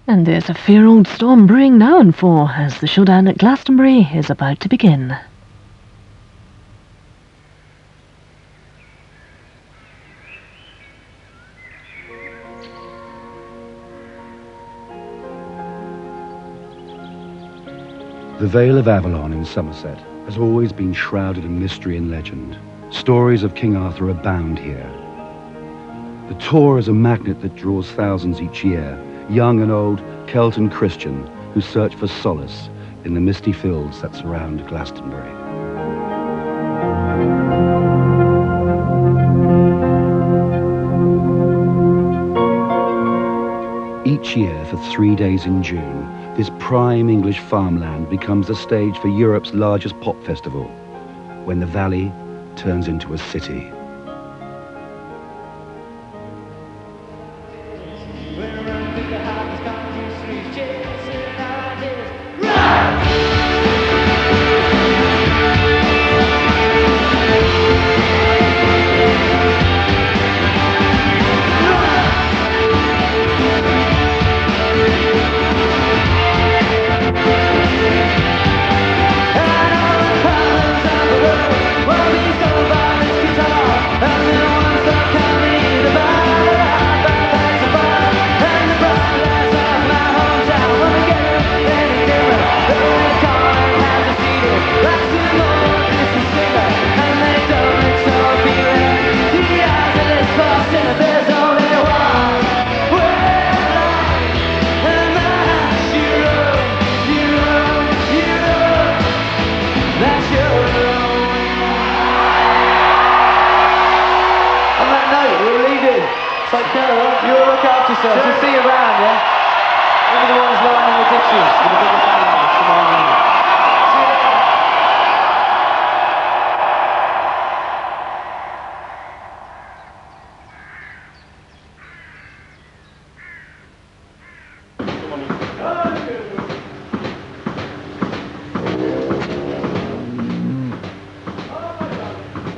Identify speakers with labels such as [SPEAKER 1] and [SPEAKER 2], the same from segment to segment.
[SPEAKER 1] And there's a fair old storm brewing now and for, as the showdown at Glastonbury is about to begin.
[SPEAKER 2] The Vale of Avalon in Somerset has always been shrouded in mystery and legend. Stories of King Arthur abound here. The Tor is a magnet that draws thousands each year, young and old, Celt and Christian, who search for solace in the misty fields that surround Glastonbury. Each year for 3 days in June, this prime English farmland becomes the stage for Europe's largest pop festival, when the valley turns into a city.
[SPEAKER 3] Take care, right? You'll look after yourself. We'll see you around, yeah? We're the ones lining the ditches for the biggest animals tomorrow night. See you later.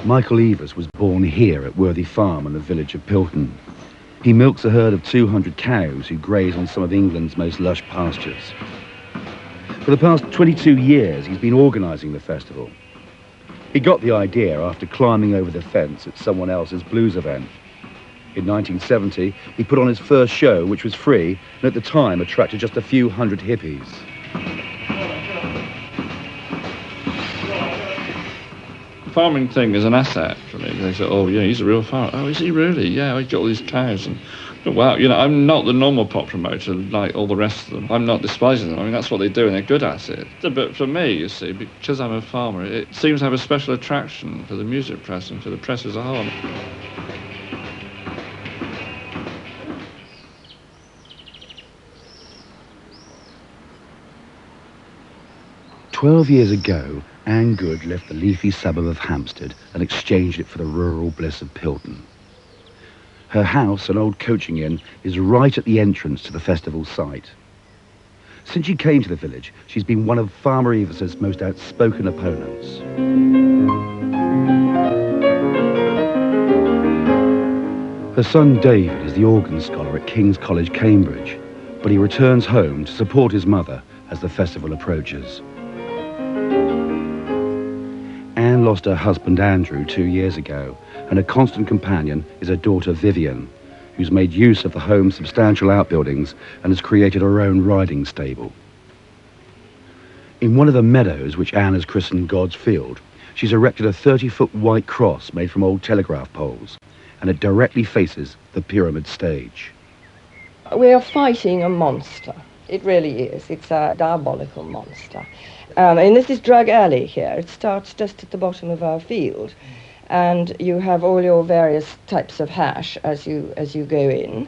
[SPEAKER 2] 'Michael Evers was born here at Worthy Farm in the village of Pilton. He milks a herd of 200 cows who graze on some of England's most lush pastures. For the past 22 years, he's been organising the festival. He got the idea after climbing over the fence at someone else's blues event. In 1970, he put on his first show, which was free, and at the time attracted just a few hundred hippies.
[SPEAKER 4] The farming thing is an asset for me. They say, oh, yeah, he's a real farmer. Oh, is he really? Yeah, he's got all these cows. And wow, you know, I'm not the normal pop promoter like all the rest of them. I'm not despising them. I mean, that's what they do and they're good at it. But for me, you see, because I'm a farmer, it seems to have a special attraction for the music press and for the press as a whole.
[SPEAKER 2] 12 years ago, Anne Good left the leafy suburb of Hampstead and exchanged it for the rural bliss of Pilton. Her house, an old coaching inn, is right at the entrance to the festival site. Since she came to the village, she's been one of Farmer Evers's most outspoken opponents. Her son David is the organ scholar at King's College, Cambridge, but he returns home to support his mother as the festival approaches. Anne lost her husband Andrew 2 years ago, and her constant companion is her daughter Vivian, who's made use of the home's substantial outbuildings and has created her own riding stable. In one of the meadows which Anne has christened God's Field, she's erected a 30-foot white cross made from old telegraph poles, and it directly faces the pyramid stage.
[SPEAKER 5] We are fighting a monster. It really is. It's a diabolical monster. And this is Drug Alley here. It starts just at the bottom of our field. And you have all your various types of hash as you go in.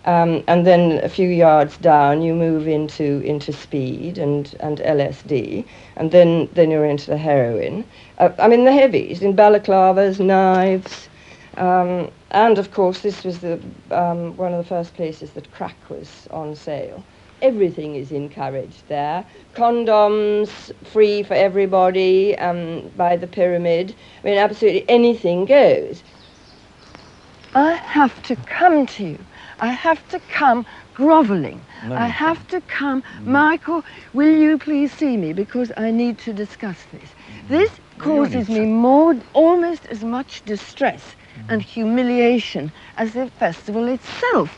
[SPEAKER 5] And then a few yards down you move into speed and LSD. And then you're into the heroin. I mean the heavies, in balaclavas, knives. And of course this was one of the first places that crack was on sale. Everything is encouraged there. Condoms, free for everybody, by the pyramid. I mean, absolutely anything goes. I have to come to you. I have to come grovelling. I have to come, Michael, will you please see me because I need to discuss this. This causes me almost as much distress and humiliation as the festival itself.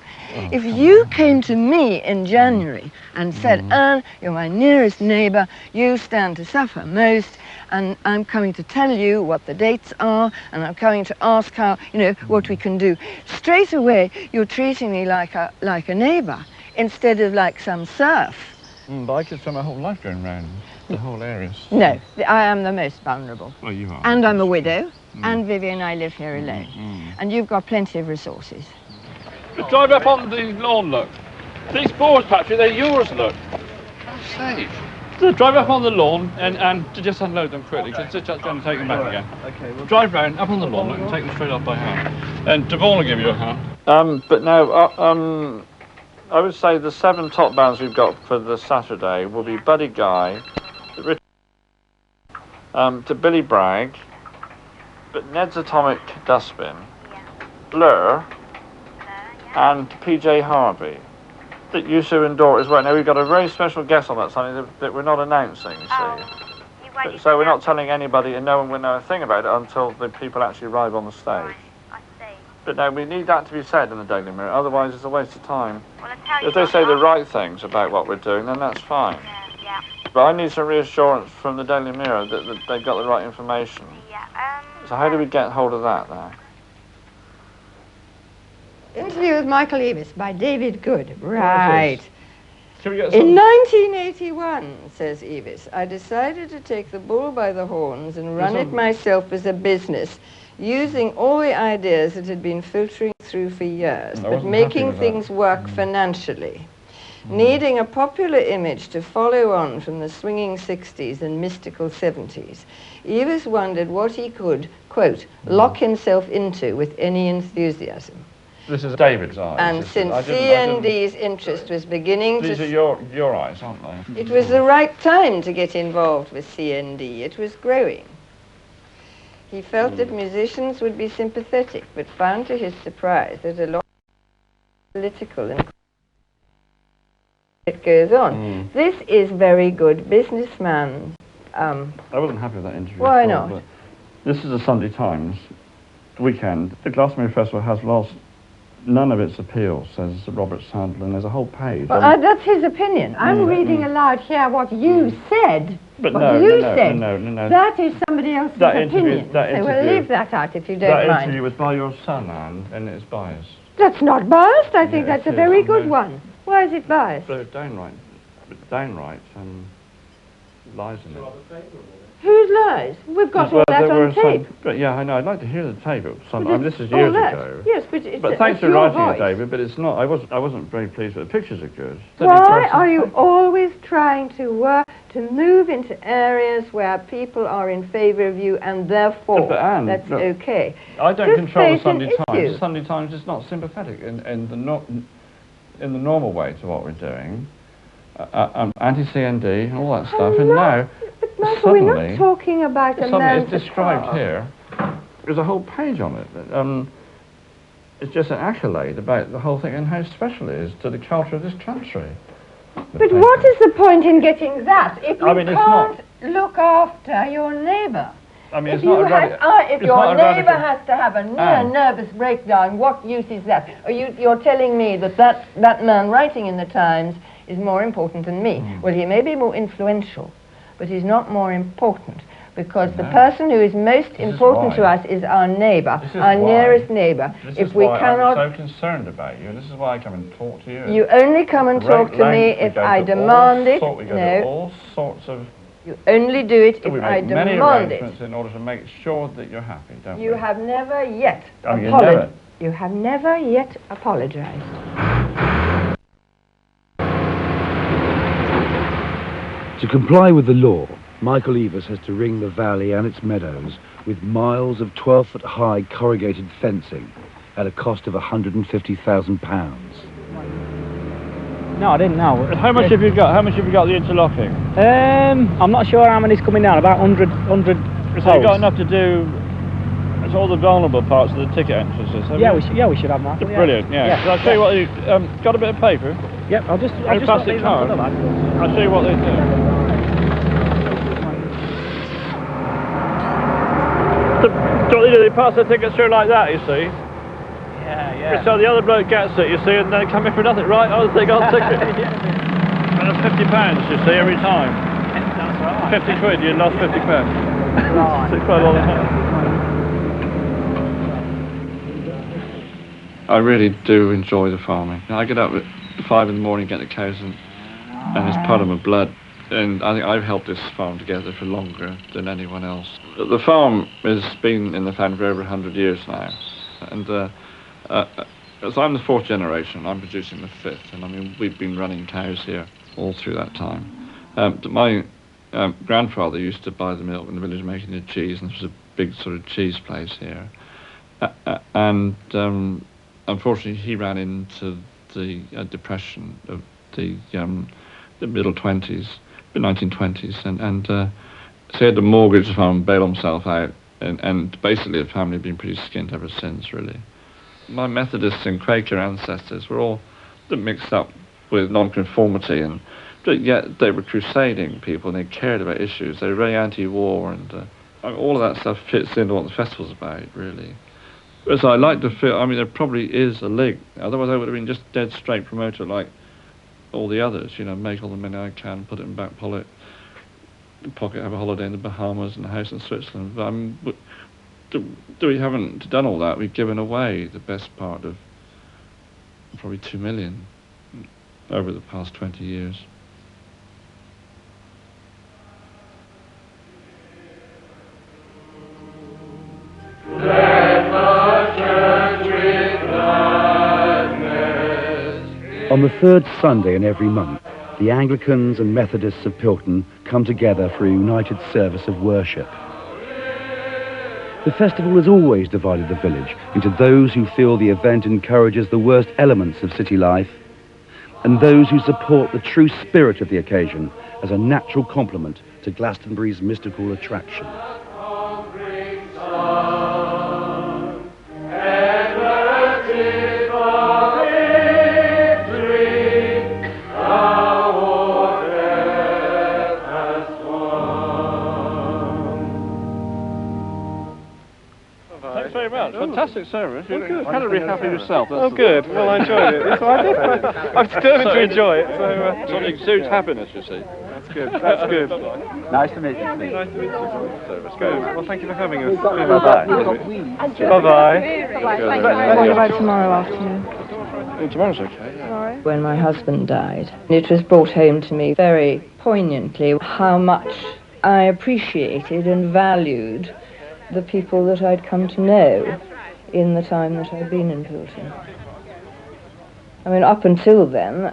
[SPEAKER 5] If you came to me in January and said, Anne, you're my nearest neighbour, you stand to suffer most, and I'm coming to tell you what the dates are, and I'm coming to ask how, what we can do. Straight away, you're treating me like a neighbour instead of like some serf.
[SPEAKER 4] But I could spend my whole life going round the whole area.
[SPEAKER 5] No, I am the most vulnerable.
[SPEAKER 4] Well, you are.
[SPEAKER 5] And I'm a widow, and Vivian and I live here alone. And you've got plenty of resources.
[SPEAKER 4] Drive up on the lawn, look. These boards, Patrick, they're yours, look. God's sake. So drive up on the lawn and just unload them quickly. Okay. Just go and take them back again. Okay. We'll drive round, up on the lawn, look, and take them straight up by hand. And Devon will give you a hand. But no, I would say the 7 top bands we've got for the Saturday will be Buddy Guy, to Billy Bragg, but Ned's Atomic Dustbin, Blur, and PJ Harvey. That Yusu and Dora as well. Now we've got a very special guest on that Sunday that we're not announcing, you see. So we're not telling anybody, and no one will know a thing about it until the people actually arrive on the stage. But no, we need that to be said in the Daily Mirror, otherwise it's a waste of time. If they say the right things about what we're doing, then that's fine. But I need some reassurance from the Daily Mirror that they've got the right information. So how do we get hold of that now?
[SPEAKER 5] Interview with Michael Eavis by David Good. Right.
[SPEAKER 4] In
[SPEAKER 5] 1981, says Eavis, I decided to take the bull by the horns and run it myself as a business, using all the ideas that had been filtering through for years, but making things work financially. Needing a popular image to follow on from the swinging 60s and mystical 70s, Eavis wondered what he could, quote, lock himself into with any enthusiasm.
[SPEAKER 4] This is David's eyes.
[SPEAKER 5] And since CND's interest was beginning
[SPEAKER 4] These are your eyes, aren't they?
[SPEAKER 5] It was the right time to get involved with CND. It was growing. He felt that musicians would be sympathetic, but found to his surprise that a lot of political and it goes on. This is very good businessman.
[SPEAKER 4] I wasn't happy with that interview.
[SPEAKER 5] Why not?
[SPEAKER 4] But this is the Sunday Times weekend. The Glastonbury Festival has lost none of its appeal, says Robert Sandler, and there's a whole page.
[SPEAKER 5] Well, that's his opinion. I'm reading aloud here what you said.
[SPEAKER 4] But
[SPEAKER 5] what
[SPEAKER 4] no,
[SPEAKER 5] you
[SPEAKER 4] no,
[SPEAKER 5] said.
[SPEAKER 4] no.
[SPEAKER 5] That is somebody else's opinion. So we'll leave that out if you don't mind.
[SPEAKER 4] That interview was by your son, Anne, and it's biased.
[SPEAKER 5] That's not biased. I think that's a very good one. Why is it biased?
[SPEAKER 4] But downright lies in it.
[SPEAKER 5] Whose lies? We've got all that on tape.
[SPEAKER 4] But yeah, I know. I'd like to hear the tape of some. This is years ago.
[SPEAKER 5] Yes, but
[SPEAKER 4] But thanks for writing it, David. But it's not. I wasn't very pleased. But the pictures are good.
[SPEAKER 5] Why are you always trying to work to move into areas where people are in favour of you, and therefore that's okay?
[SPEAKER 4] I don't control the Sunday Times. The Sunday Times is not sympathetic in the normal way to what we're doing. Anti-CND and all that stuff. And now.
[SPEAKER 5] Michael,
[SPEAKER 4] suddenly,
[SPEAKER 5] we're not talking about a man.
[SPEAKER 4] It's described here. There's a whole page on it. It's just an accolade about the whole thing and how special it is to the culture of this country.
[SPEAKER 5] But what is the point in getting that if you can't look after your neighbour?
[SPEAKER 4] I mean,
[SPEAKER 5] if your neighbour has to have a nervous breakdown, what use is that? You're telling me that man writing in the Times is more important than me. Well, he may be more influential, but he's not more important, because the person who is most important to us is our neighbour, our nearest neighbour.
[SPEAKER 4] This is why I'm so concerned about you, and this is why I come and talk to you.
[SPEAKER 5] You only come and talk to me if I demand it.
[SPEAKER 4] We go to all sorts of...
[SPEAKER 5] You only do it if I demand it.
[SPEAKER 4] We make many arrangements in order to make sure that you're happy, don't we?
[SPEAKER 5] You have never yet apologized. You have never yet apologized.
[SPEAKER 2] To comply with the law, Michael Eavis has to ring the valley and its meadows with miles of 12-foot-high corrugated fencing at a cost of £150,000.
[SPEAKER 6] No, I didn't know.
[SPEAKER 4] How much have you got? How much have you got the interlocking?
[SPEAKER 6] I'm not sure how many's coming down. About 100
[SPEAKER 4] So you've got enough to do. So all the vulnerable parts of the ticket entrances.
[SPEAKER 6] Yeah, we should have that.
[SPEAKER 4] They're brilliant, yeah. Shall I show you what you got a bit of paper?
[SPEAKER 6] Yep, I'll just
[SPEAKER 4] plastic card. I'll show you what they do. They pass the tickets through like that, you see.
[SPEAKER 6] Yeah.
[SPEAKER 4] So the other bloke gets it, you see, and they come in for nothing, right? Oh, they got a ticket. And it's £50, you see, every time.
[SPEAKER 6] That's right.
[SPEAKER 4] 50 quid, you lost 50 pounds.
[SPEAKER 6] Right.
[SPEAKER 4] It's quite a lot of money. I really do enjoy the farming. I get up at 5 in the morning, get the cows, and it's part of my blood. And I think I've helped this farm together for longer than anyone else. The farm has been in the family for over 100 years now. And so I'm the 4th generation, I'm producing the 5th. And I mean, we've been running cows here all through that time. My grandfather used to buy the milk in the village making the cheese, and this was a big sort of cheese place here. And unfortunately, he ran into the depression of the middle 20s, the 1920s, and so he had to mortgage the farm, bail himself out, and basically the family had been pretty skint ever since, really. My Methodist and Quaker ancestors were all mixed up with nonconformity, but yet they were crusading people, and they cared about issues. They were very anti-war, and all of that stuff fits into what the festival's about, really. So I like to feel, I mean, there probably is a link. Otherwise I would have been just dead straight promoter like all the others, you know, make all the money I can, put it in back pocket, have a holiday in the Bahamas and a house in Switzerland. But we haven't done all that. We've given away the best part of probably 2 million over the past 20 years.
[SPEAKER 2] On the 3rd Sunday in every month, the Anglicans and Methodists of Pilton come together for a united service of worship. The festival has always divided the village into those who feel the event encourages the worst elements of city life, and those who support the true spirit of the occasion as a natural complement to Glastonbury's mystical attraction.
[SPEAKER 4] Fantastic service. You're incredibly happy yourself.
[SPEAKER 7] Oh, good. Well, I enjoyed it. That's what I did. I'm determined to enjoy it. So,
[SPEAKER 4] it exudes happiness, you see.
[SPEAKER 7] That's good. That's good.
[SPEAKER 8] Nice to meet you.
[SPEAKER 7] Nice to meet you. That's good. Well, thank you for having us.
[SPEAKER 8] Bye-bye.
[SPEAKER 7] Bye-bye.
[SPEAKER 5] What about tomorrow afternoon?
[SPEAKER 4] Tomorrow's okay, yeah.
[SPEAKER 5] When my husband died, it was brought home to me very poignantly how much I appreciated and valued the people that I'd come to know in the time that I'd been in Pilton. I mean, up until then,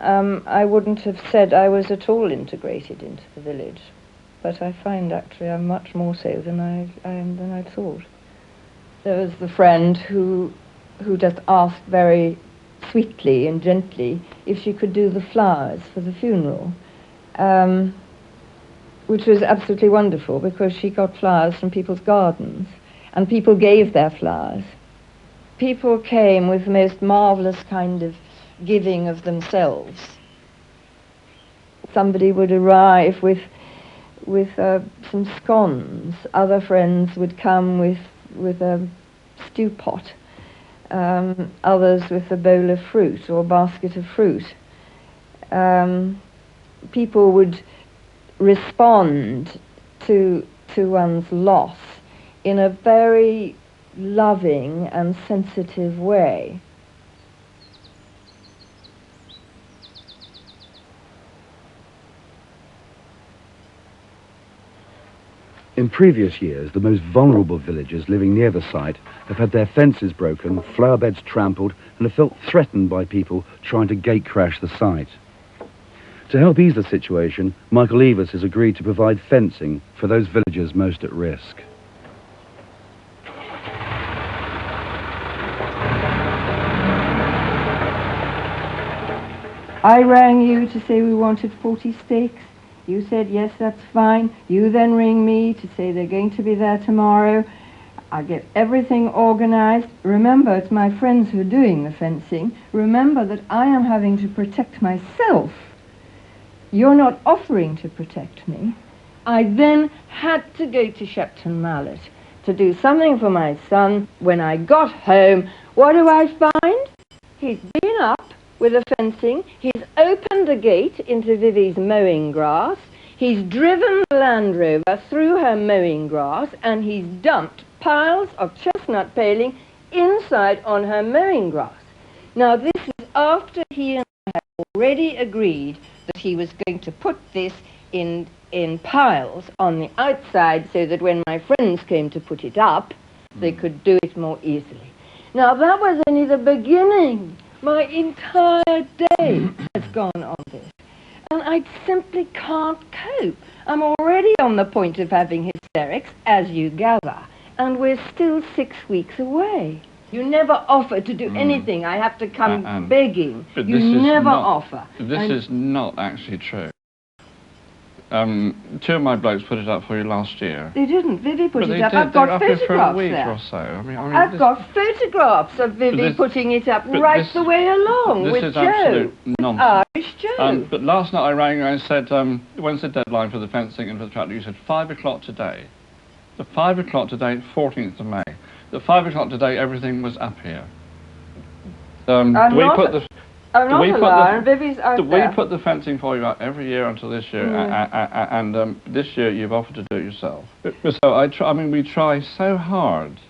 [SPEAKER 5] I wouldn't have said I was at all integrated into the village, but I find actually I'm much more so than I am than I'd thought. There was the friend who just asked very sweetly and gently if she could do the flowers for the funeral, which was absolutely wonderful because she got flowers from people's gardens and people gave their flowers. People came with the most marvellous kind of giving of themselves. Somebody would arrive with some scones. Other friends would come with a stew pot. Others with a bowl of fruit or a basket of fruit. People would respond to one's loss in a very loving and sensitive way.
[SPEAKER 2] In previous years, the most vulnerable villagers living near the site have had their fences broken, flower beds trampled, and have felt threatened by people trying to gate crash the site. To help ease the situation, Michael Evers has agreed to provide fencing for those villagers most at risk.
[SPEAKER 5] I rang you to say we wanted 40 stakes. You said, yes, that's fine. You then ring me to say they're going to be there tomorrow. I get everything organized. Remember, it's my friends who are doing the fencing. Remember that I am having to protect myself. You're not offering to protect me. I then had to go to Shepton Mallet to do something for my son. When I got home, what do I find? He's been up with the fencing. He's opened the gate into Vivi's mowing grass. He's driven the Land Rover through her mowing grass, and he's dumped piles of chestnut paling inside on her mowing grass. Now, this is after he and I had already agreed that he was going to put this in piles on the outside so that when my friends came to put it up, they could do it more easily. Now, that was only the beginning. My entire day has gone on this. And I simply can't cope. I'm already on the point of having hysterics, as you gather, and we're still 6 weeks away. You never offer to do anything. I have to come begging.
[SPEAKER 4] But
[SPEAKER 5] you never offer.
[SPEAKER 4] This is not actually true. Two of my blokes put it up for you last year.
[SPEAKER 5] They didn't. Vivi put it up.
[SPEAKER 4] Did.
[SPEAKER 5] I've got
[SPEAKER 4] They were up here for a
[SPEAKER 5] photographs
[SPEAKER 4] week
[SPEAKER 5] there.
[SPEAKER 4] or so. I mean,
[SPEAKER 5] I've got photographs of Vivi putting it up right the way along with
[SPEAKER 4] is
[SPEAKER 5] Joe.
[SPEAKER 4] absolute nonsense.
[SPEAKER 5] Irish Joe.
[SPEAKER 4] But last night I rang you and said, when's the deadline for the fencing and for the tractor? You said 5 o'clock today. The 5 o'clock today, 14th of May. The 5 o'clock today, everything was up here.
[SPEAKER 5] I'm not a liar, and Vivi's out there.
[SPEAKER 4] We put the fencing for you out every year until this year, and this year you've offered to do it yourself. So we try so hard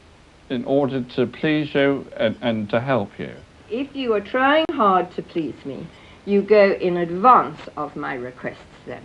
[SPEAKER 4] in order to please you and to help you.
[SPEAKER 5] If you are trying hard to please me, you go in advance of my requests then.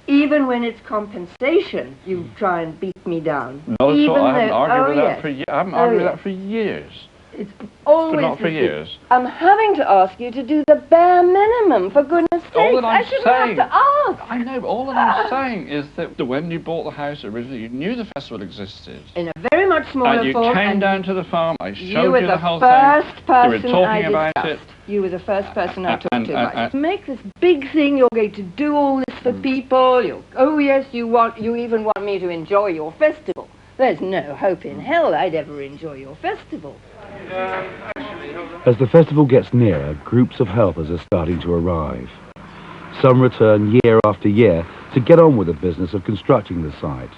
[SPEAKER 5] Even when it's compensation, you try and beat me down.
[SPEAKER 4] No, I haven't argued with that for years. I haven't argued with that for years.
[SPEAKER 5] It's always...
[SPEAKER 4] But not for years.
[SPEAKER 5] I'm having to ask you to do the bare minimum, for goodness sake. I shouldn't have to ask.
[SPEAKER 4] I know, but all that I'm saying is that when you bought the house originally, you knew the festival existed.
[SPEAKER 5] In a very much smaller form.
[SPEAKER 4] And you came down to the farm, I showed you the whole
[SPEAKER 5] thing.
[SPEAKER 4] You were talking about it.
[SPEAKER 5] You were the first person I talked to about it. Make this big thing, you're going to do all this for people. Oh yes, you even want me to enjoy your festival. There's no hope in hell I'd ever enjoy your festival.
[SPEAKER 2] As the festival gets nearer, groups of helpers are starting to arrive. Some return year after year to get on with the business of constructing the site.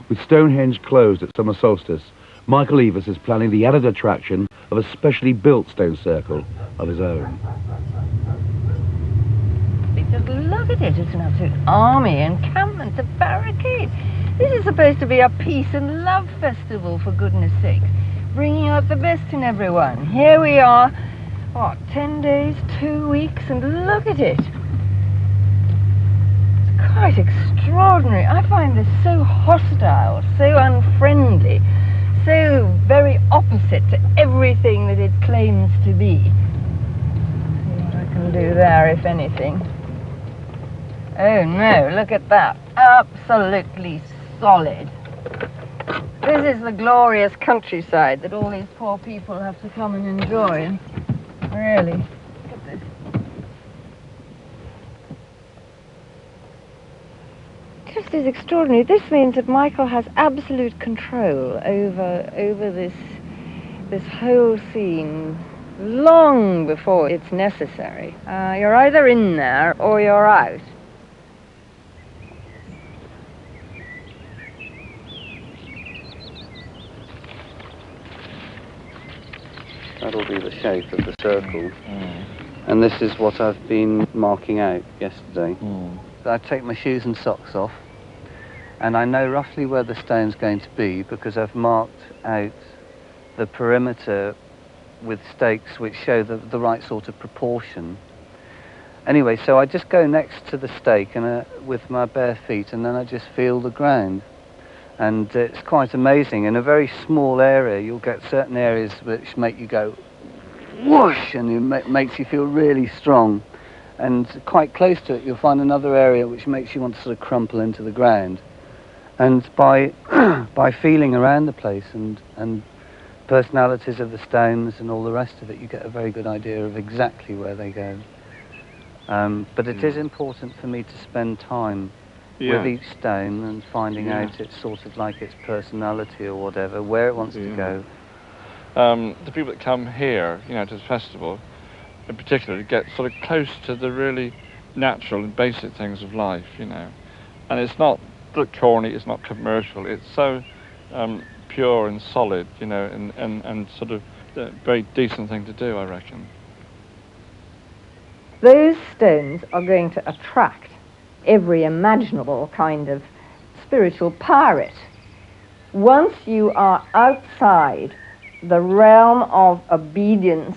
[SPEAKER 2] With Stonehenge closed at summer solstice, Michael Evers is planning the added attraction of a specially built stone circle of his own.
[SPEAKER 5] Just look at it, it's an absolute army encampment, a barricade. This is supposed to be a peace and love festival, for goodness sake. Bringing out the best in everyone. Here we are, 10 days, 2 weeks, and look at it. It's quite extraordinary. I find this so hostile, so unfriendly, so very opposite to everything that it claims to be. See what I can do there, if anything. Oh no, look at that. Absolutely solid. This is the glorious countryside that all these poor people have to come and enjoy. Really, look at this. Just is extraordinary. This means that Michael has absolute control over this whole scene long before it's necessary. You're either in there or you're out.
[SPEAKER 8] That'll be the shape of the circle. And this is what I've been marking out yesterday. So I take my shoes and socks off, and I know roughly where the stone's going to be because I've marked out the perimeter with stakes which show the right sort of proportion. Anyway, so I just go next to the stake and with my bare feet, and then I just feel the ground. And it's quite amazing. In a very small area, you'll get certain areas which make you go whoosh, and it makes you feel really strong. And quite close to it, you'll find another area which makes you want to sort of crumple into the ground. And by by feeling around the place and personalities of the stones and all the rest of it, you get a very good idea of exactly where they go. But it is important for me to spend time with each stone and finding out its sort of like its personality or whatever, where it wants to go.
[SPEAKER 4] The people that come here, you know, to the festival, in particular, get sort of close to the really natural and basic things of life, you know. And it's not corny, it's not commercial, it's so pure and solid, you know, and sort of a very decent thing to do, I reckon.
[SPEAKER 5] Those stones are going to attract every imaginable kind of spiritual pirate. Once you are outside the realm of obedience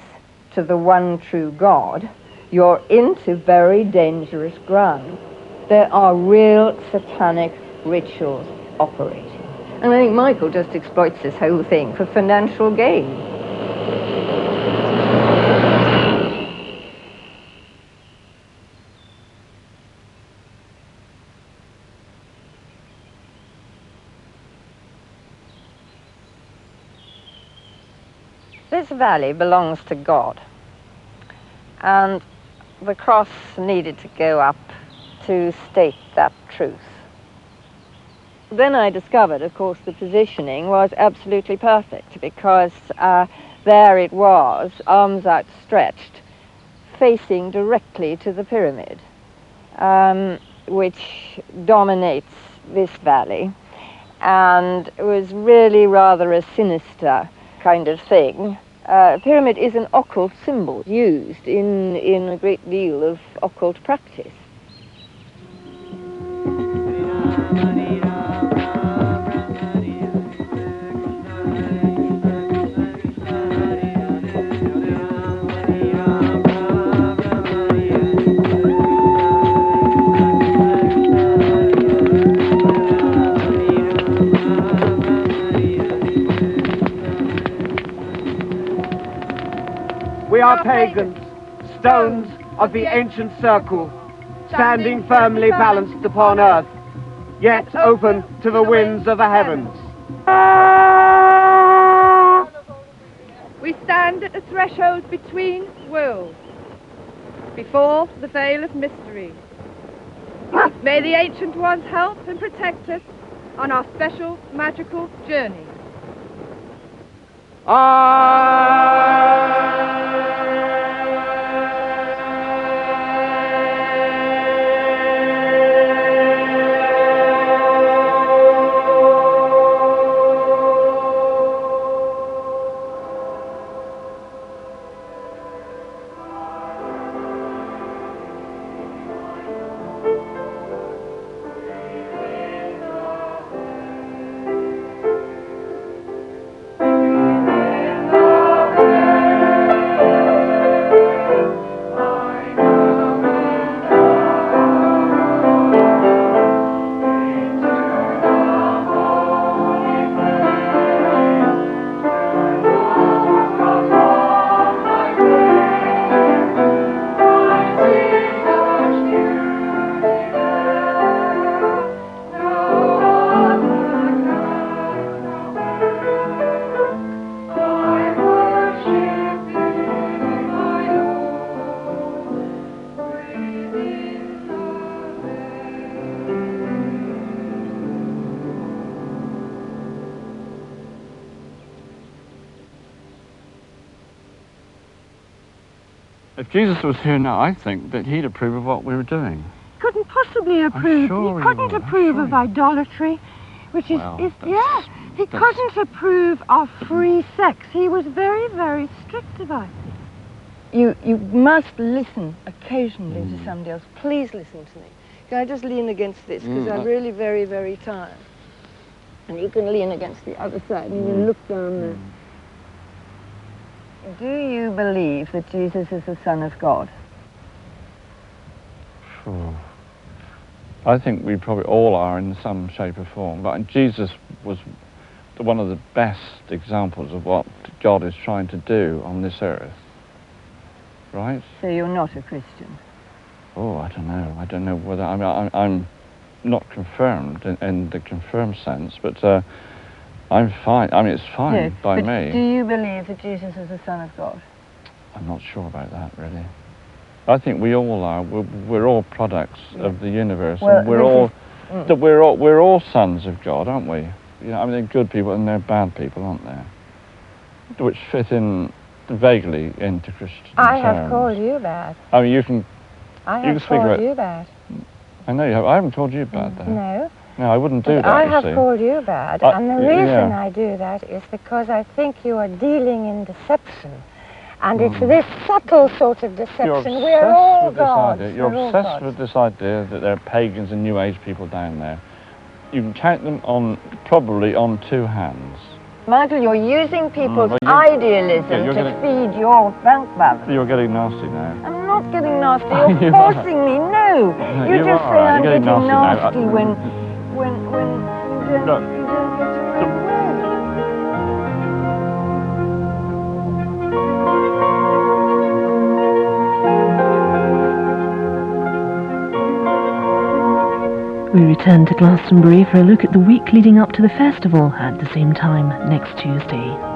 [SPEAKER 5] to the one true God, you're into very dangerous ground. There are real satanic rituals operating. And I think Michael just exploits this whole thing for financial gain. This valley belongs to God, and the cross needed to go up to state that truth. Then I discovered, of course, the positioning was absolutely perfect, because there it was, arms outstretched, facing directly to the pyramid, which dominates this valley, and it was really rather a sinister kind of thing. Pyramid is an occult symbol used in a great deal of occult practice.
[SPEAKER 9] We are pagans, stones of the ancient circle, standing firmly balanced upon earth, yet open to the winds of the heavens.
[SPEAKER 10] We stand at the threshold between worlds, before the veil of mystery. May the Ancient Ones help and protect us on our special magical journey.
[SPEAKER 4] If Jesus was here now, I think that he'd approve of what we were doing.
[SPEAKER 10] Couldn't possibly approve.
[SPEAKER 4] sure
[SPEAKER 10] He
[SPEAKER 4] he
[SPEAKER 10] couldn't
[SPEAKER 4] would.
[SPEAKER 10] approve of idolatry, which is,
[SPEAKER 4] Well,
[SPEAKER 10] yeah. He couldn't approve of free sex. He was very, very strict about it.
[SPEAKER 5] You must listen occasionally to somebody else. Please listen to me. Can I just lean against this? Because I'm really very, very tired. And you can lean against the other side and you look down there. Do you believe that Jesus is the Son of God?
[SPEAKER 4] I think we probably all are in some shape or form, but Jesus was one of the best examples of what God is trying to do on this earth. Right?
[SPEAKER 5] So you're not a Christian?
[SPEAKER 4] Oh, I don't know. I don't know whether... I mean, I'm not confirmed in the confirmed sense, but I'm fine. I mean, it's fine by me.
[SPEAKER 5] Do you believe that Jesus is the Son of God?
[SPEAKER 4] I'm not sure about that, really. I think we all are. We're all products of the universe,
[SPEAKER 5] Well,
[SPEAKER 4] and we're all that we're all sons of God, aren't we? You know, I mean, they're good people and they're bad people, aren't there? Which fit in vaguely into Christian
[SPEAKER 11] I have
[SPEAKER 4] terms.
[SPEAKER 11] called you bad.
[SPEAKER 4] I mean, you can.
[SPEAKER 11] I
[SPEAKER 4] you can
[SPEAKER 11] have
[SPEAKER 4] speak
[SPEAKER 11] called
[SPEAKER 4] about,
[SPEAKER 11] you bad.
[SPEAKER 4] I know you have. I haven't called you bad, though.
[SPEAKER 11] No.
[SPEAKER 4] No, I wouldn't do
[SPEAKER 11] But
[SPEAKER 4] that.
[SPEAKER 11] I
[SPEAKER 4] you
[SPEAKER 11] have
[SPEAKER 4] see.
[SPEAKER 11] called you bad, and the reason I do that is because I think you are dealing in deception. And it's this subtle sort of deception. We're all gods.
[SPEAKER 4] You're obsessed with this idea that there are pagans and New Age people down there. You can count them probably on 2 hands.
[SPEAKER 11] Michael, you're using people's idealism to feed your bank balance.
[SPEAKER 4] You're getting nasty now.
[SPEAKER 11] I'm not getting nasty. You're forcing me. No, you just say I'm getting nasty when you don't get your own
[SPEAKER 1] We return to Glastonbury for a look at the week leading up to the festival at the same time next Tuesday.